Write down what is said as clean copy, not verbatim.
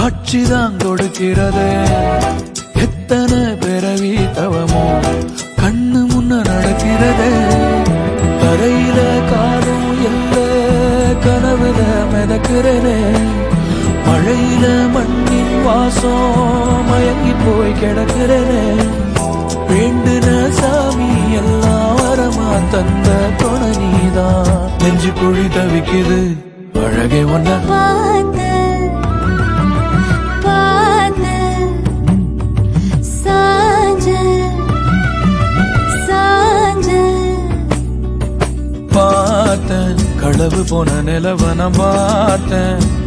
காட்சிதான் கொடுக்கிறது. எத்தனை பிறவி தவமோ கண்ணு முன்ன நடக்கிறது. தரையில காலும் எல்ல கனவுல மிதக்கிறனே. மழையில மண்ணின் வாசம் மயங்கி போய் கிடக்கிறனே. வேண்டுன சாமி எல்லாம் வரமா தந்த துணை நீதான். நெஞ்சு குழி தவிக்குது அழகே ஒன்ன பார்த்தேன். களவு போன நிலவன பார்த்தேன்.